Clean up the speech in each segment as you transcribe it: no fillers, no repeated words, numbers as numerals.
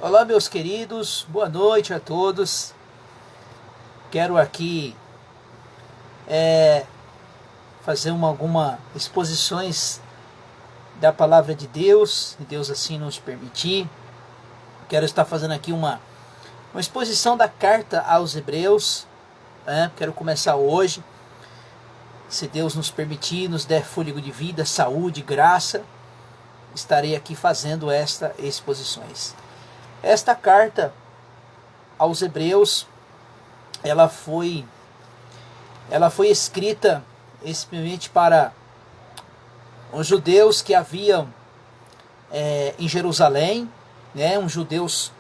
Olá, meus queridos, boa noite a todos. Quero aqui fazer algumas exposições da palavra de Deus, se Deus assim nos permitir. Quero estar fazendo aqui uma exposição da carta aos Hebreus. Quero começar hoje, se Deus nos permitir, nos der fôlego de vida, saúde, graça, estarei aqui fazendo estas exposições. Esta carta aos Hebreus, ela foi escrita especialmente para os judeus que haviam em Jerusalém, né, judeus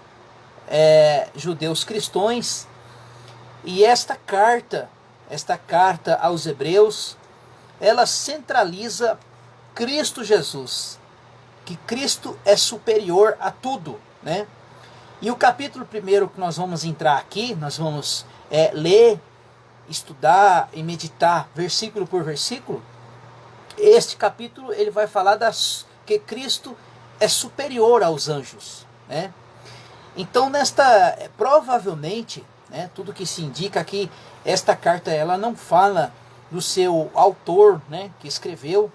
cristãos. E esta carta aos Hebreus, ela centraliza Cristo Jesus, que Cristo é superior a tudo, né? E o capítulo primeiro que nós vamos entrar aqui, nós vamos ler, estudar e meditar versículo por versículo. Este capítulo ele vai falar que Cristo é superior aos anjos, né? Então provavelmente, né, tudo que se indica aqui, esta carta ela não fala do seu autor, né, que escreveu.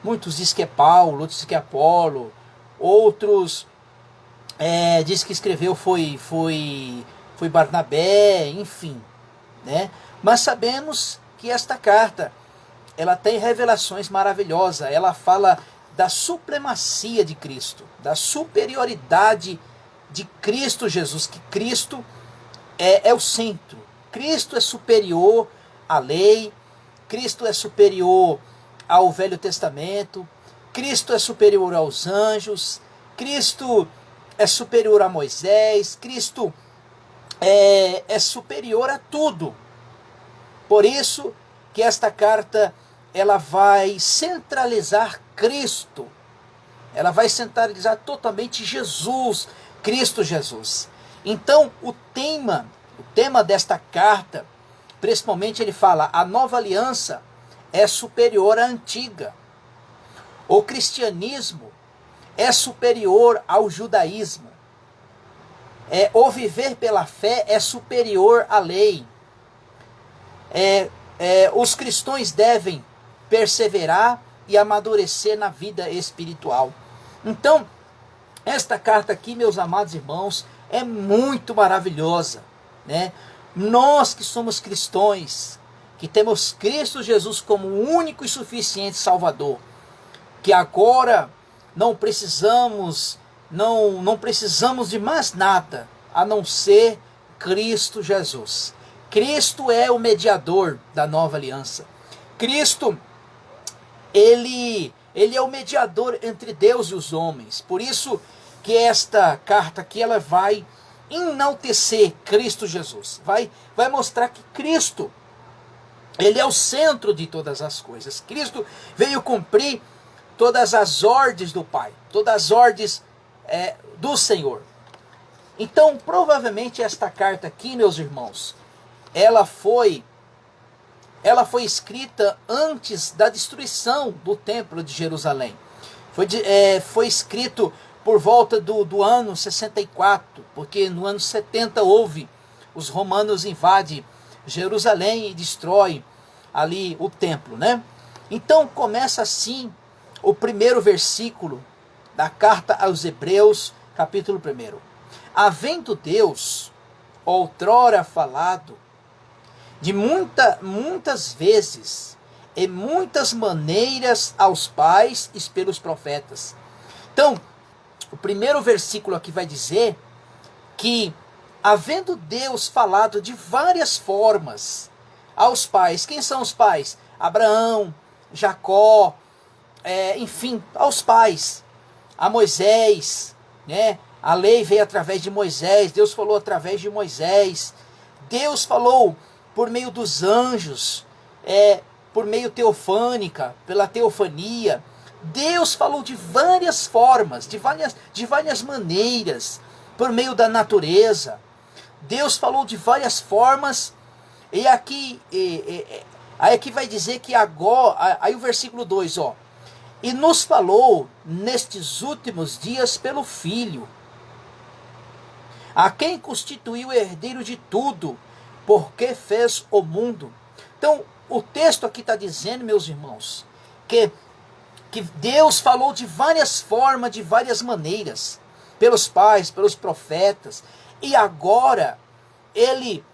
Muitos dizem que é Paulo, outros dizem que é Apolo, outros diz que escreveu foi Barnabé, enfim, né? Mas sabemos que esta carta ela tem revelações maravilhosas. Ela fala da supremacia de Cristo, da superioridade de Cristo Jesus, que Cristo é o centro. Cristo é superior à lei, Cristo é superior ao Velho Testamento, Cristo é superior aos anjos, Cristo é superior a Moisés, Cristo é superior a tudo. Por isso que esta carta ela vai centralizar Cristo, ela vai centralizar totalmente Jesus, Cristo Jesus. Então o tema desta carta, principalmente ele fala, a nova aliança é superior à antiga. O cristianismo é superior ao judaísmo. O viver pela fé é superior à lei. Os cristãos devem perseverar e amadurecer na vida espiritual. Então, esta carta aqui, meus amados irmãos, é muito maravilhosa, né? Nós que somos cristãos, que temos Cristo Jesus como o único e suficiente Salvador, que agora não precisamos de mais nada a não ser Cristo Jesus. Cristo é o mediador da nova aliança. Cristo, ele é o mediador entre Deus e os homens. Por isso que esta carta aqui ela vai enaltecer Cristo Jesus. Vai mostrar que Cristo, ele é o centro de todas as coisas. Cristo veio cumprir todas as ordens do Pai, todas as ordens do Senhor. Então, provavelmente esta carta aqui, meus irmãos, ela foi escrita antes da destruição do Templo de Jerusalém. Foi escrito por volta do ano 64, porque no ano 70 os romanos invadem Jerusalém e destroem ali o templo, né? Então começa assim o primeiro versículo da carta aos Hebreus, capítulo 1. Havendo Deus outrora falado de muitas vezes e muitas maneiras aos pais e pelos profetas. Então, o primeiro versículo aqui vai dizer que, havendo Deus falado de várias formas aos pais. Quem são os pais? Abraão, Jacó, enfim, aos pais. A Moisés, né? A lei veio através de Moisés, Deus falou através de Moisés. Deus falou por meio dos anjos, por meio teofânica, pela teofania. Deus falou de várias formas, de várias maneiras, por meio da natureza. Deus falou de várias formas, e aqui vai dizer que agora, aí o versículo 2, e nos falou nestes últimos dias pelo Filho, a quem constituiu herdeiro de tudo, porque fez o mundo. Então, o texto aqui está dizendo, meus irmãos, que Deus falou de várias formas, de várias maneiras, pelos pais, pelos profetas, e agora ele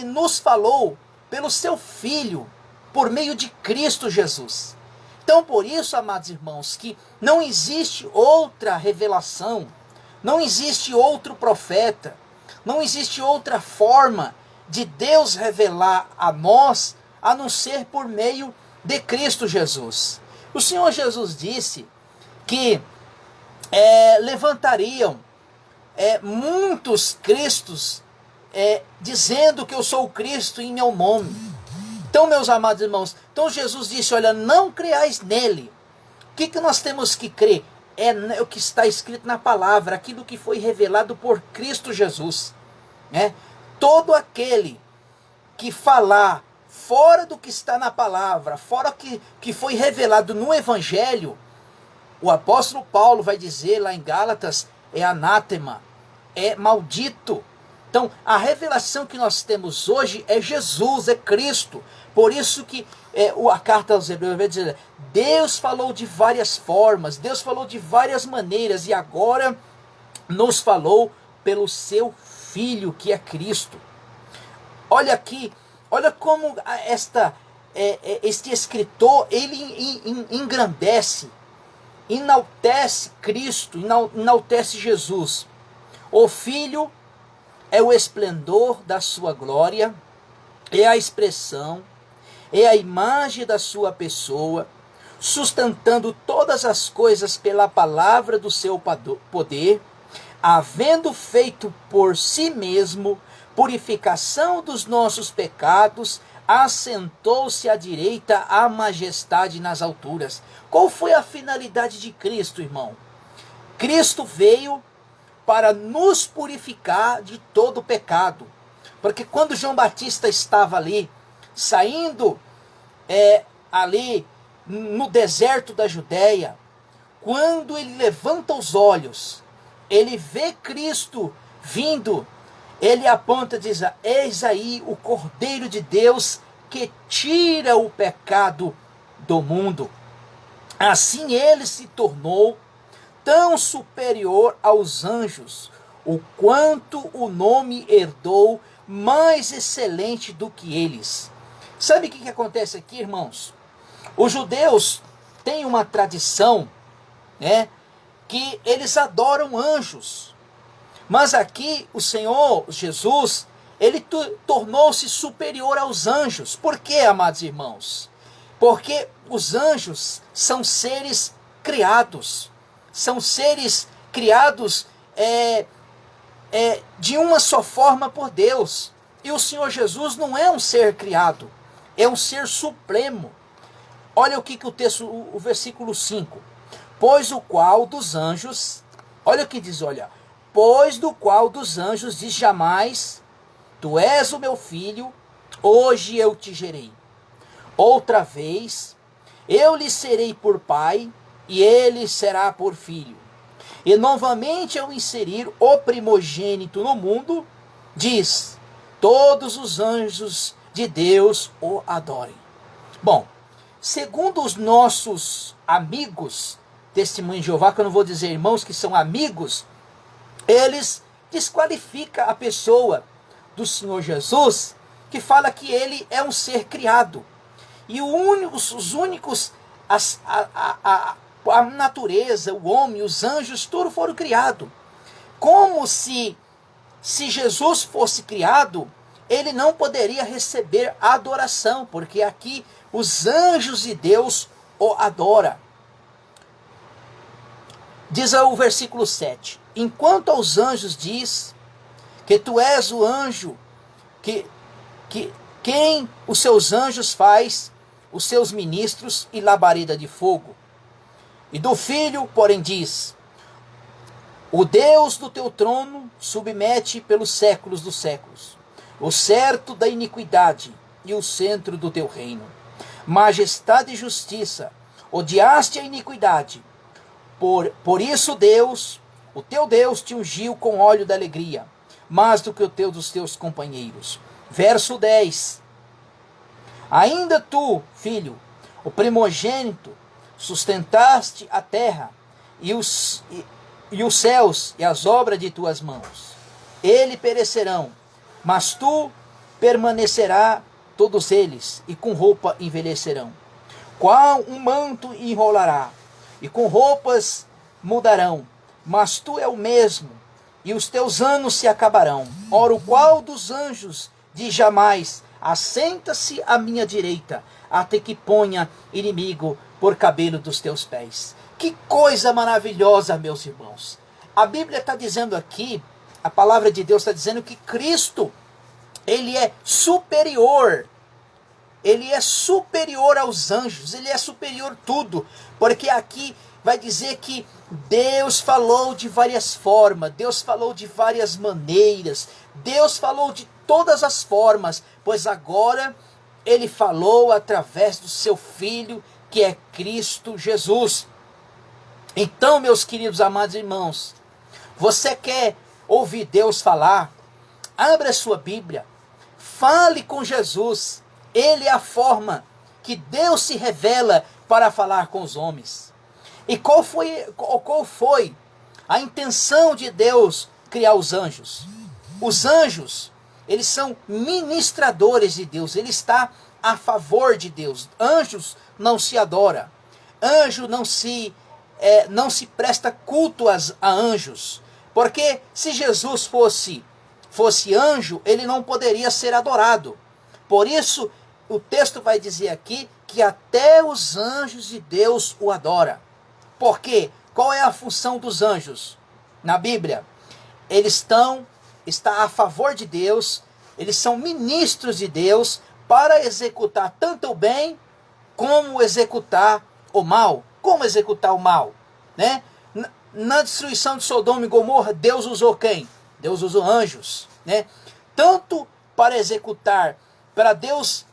nos falou pelo seu Filho, por meio de Cristo Jesus. Então, por isso, amados irmãos, que não existe outra revelação, não existe outro profeta, não existe outra forma de Deus revelar a nós, a não ser por meio de Cristo Jesus. O Senhor Jesus disse que levantariam muitos Cristos, dizendo que eu sou o Cristo em meu nome. Então, meus amados irmãos, então Jesus disse, olha, não creais nele. O que nós temos que crer? É o que está escrito na palavra, aquilo que foi revelado por Cristo Jesus. Todo aquele que falar fora do que está na palavra, fora que foi revelado no Evangelho, o apóstolo Paulo vai dizer lá em Gálatas, é anátema, é maldito. Então, a revelação que nós temos hoje é Jesus, é Cristo. Por isso que a carta aos Hebreus vai dizer, Deus falou de várias formas, Deus falou de várias maneiras, e agora nos falou pelo seu Filho, que é Cristo. Olha aqui, olha como este escritor, ele engrandece, enaltece Cristo, enaltece Jesus. O Filho é o esplendor da sua glória, é a expressão, é a imagem da sua pessoa, sustentando todas as coisas pela palavra do seu poder, havendo feito por si mesmo purificação dos nossos pecados, assentou-se à direita a majestade nas alturas. Qual foi a finalidade de Cristo, irmão? Cristo veio para nos purificar de todo o pecado. Porque quando João Batista estava ali, saindo ali no deserto da Judéia, quando ele levanta os olhos, ele vê Cristo vindo, ele aponta e diz, eis aí o Cordeiro de Deus que tira o pecado do mundo. Assim ele se tornou tão superior aos anjos, o quanto o nome herdou mais excelente do que eles. Sabe o que acontece aqui, irmãos? Os judeus têm uma tradição, que eles adoram anjos. Mas aqui o Senhor Jesus, ele tornou-se superior aos anjos. Por quê, amados irmãos? Porque os anjos são seres criados. São seres criados de uma só forma por Deus. E o Senhor Jesus não é um ser criado, é um ser supremo. Olha o que o texto, o versículo 5. Pois o qual dos anjos, olha o que diz, olha. Pois do qual dos anjos diz jamais, tu és o meu filho, hoje eu te gerei. Outra vez, eu lhe serei por pai, e ele será por filho. E novamente ao inserir o primogênito no mundo, diz, todos os anjos de Deus o adorem. Bom, segundo os nossos amigos, testemunhos de Jeová, que eu não vou dizer irmãos, que são amigos, eles desqualificam a pessoa do Senhor Jesus, que fala que ele é um ser criado. E a natureza, o homem, os anjos, tudo foram criados. Como se Jesus fosse criado, ele não poderia receber adoração, porque aqui os anjos de Deus o adoram. Diz o versículo 7. Enquanto aos anjos diz que tu és o anjo, quem os seus anjos faz, os seus ministros e labareda de fogo. E do filho, porém, diz, o Deus do teu trono submete pelos séculos dos séculos, o certo da iniquidade e o centro do teu reino. Majestade e justiça, odiaste a iniquidade. Por isso Deus, o teu Deus, te ungiu com óleo da alegria. mais do que o teu dos teus companheiros. Verso 10. Ainda tu, filho, o primogênito, sustentaste a terra e os céus e as obras de tuas mãos. Eles perecerão, mas tu permanecerá todos eles, e com roupa envelhecerão. Qual um manto enrolará, e com roupas mudarão, mas tu é o mesmo, e os teus anos se acabarão. Ora, o qual dos anjos diz jamais: assenta-se à minha direita, até que ponha inimigo por cabelo dos teus pés. Que coisa maravilhosa, meus irmãos. A Bíblia está dizendo aqui, a palavra de Deus está dizendo que Cristo, ele é superior. Ele é superior aos anjos, ele é superior a tudo. Porque aqui vai dizer que Deus falou de várias formas, Deus falou de várias maneiras, Deus falou de todas as formas, pois agora ele falou através do seu Filho, que é Cristo Jesus. Então, meus queridos amados irmãos, você quer ouvir Deus falar? Abra a sua Bíblia, fale com Jesus. Ele é a forma que Deus se revela para falar com os homens. E qual foi a intenção de Deus criar os anjos? Os anjos, eles são ministradores de Deus. Ele está a favor de Deus. Anjos não se adora. Anjo não se presta culto a anjos. Porque se Jesus fosse anjo, ele não poderia ser adorado. Por isso, o texto vai dizer aqui que até os anjos de Deus o adoram. Por quê? Qual é a função dos anjos na Bíblia? Eles estão a favor de Deus, eles são ministros de Deus para executar tanto o bem como executar o mal. Como executar o mal? Né? Na destruição de Sodoma e Gomorra, Deus usou quem? Deus usou anjos. Né? Tanto para executar, para Deus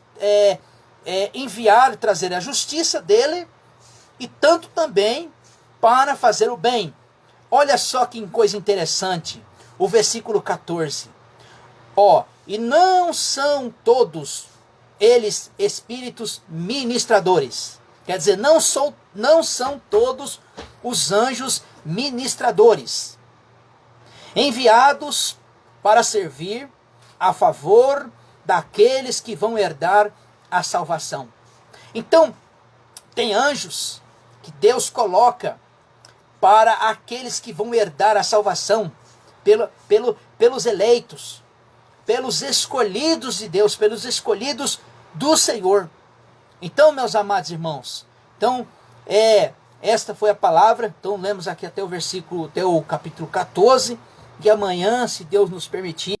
enviar, trazer a justiça dele, e tanto também para fazer o bem. Olha só que coisa interessante, o versículo 14. E não são todos eles espíritos ministradores. Quer dizer, não são todos os anjos ministradores, enviados para servir a favor daqueles que vão herdar a salvação. Então, tem anjos que Deus coloca para aqueles que vão herdar a salvação, pelos eleitos, pelos escolhidos de Deus, pelos escolhidos do Senhor. Então, meus amados irmãos, esta foi a palavra. Então, lemos aqui até o capítulo 14, e amanhã, se Deus nos permitir,